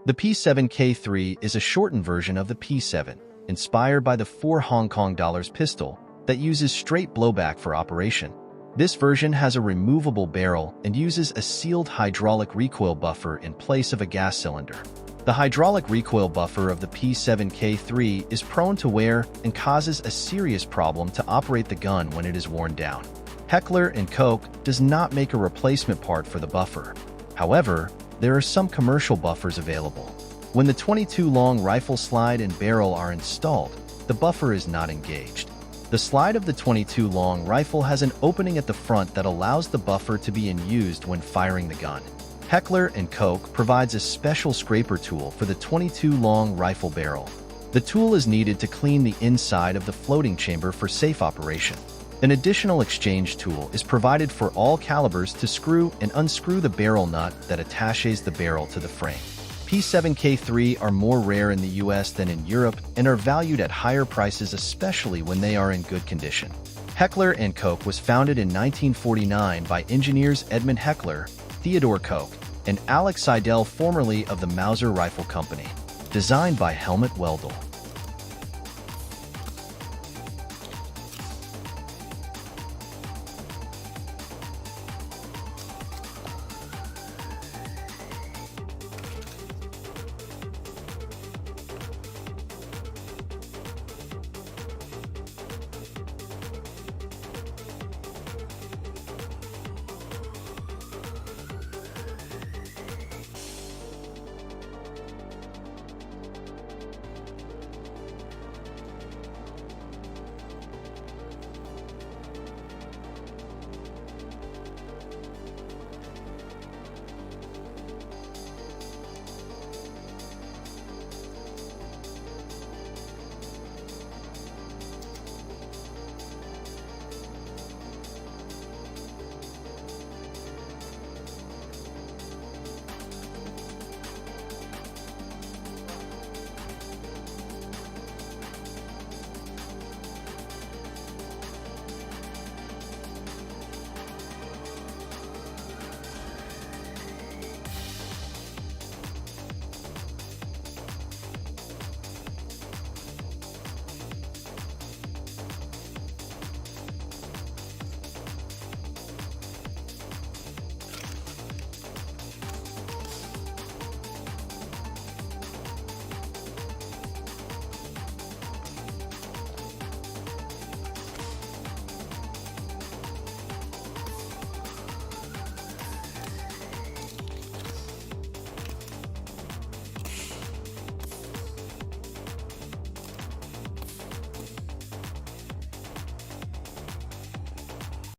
The P7K3 is a shortened version of the P7, inspired by the $4 Hong Kong pistol that uses straight blowback for operation. This version has a removable barrel and uses a sealed hydraulic recoil buffer in place of a gas cylinder. The hydraulic recoil buffer of the P7K3 is prone to wear and causes a serious problem to operate the gun when it is worn down. Heckler Koch does not make a replacement part for the buffer. However, there are some commercial buffers available. When the 22 long rifle slide and barrel are installed, the buffer is not engaged. The slide of the 22 long rifle has an opening at the front that allows the buffer to be unused when firing the gun. Heckler Koch provides a special scraper tool for the 22 long rifle barrel. The tool is needed to clean the inside of the floating chamber for safe operation. An additional exchange tool is provided for all calibers to screw and unscrew the barrel nut that attaches the barrel to the frame. P7K3 are more rare in the US than in Europe and are valued at higher prices, especially when they are in good condition. Heckler Koch was founded in 1949 by engineers Edmund Heckler, Theodore Koch, and Alex Seidel, formerly of the Mauser Rifle Company. Designed by Helmut Weldl.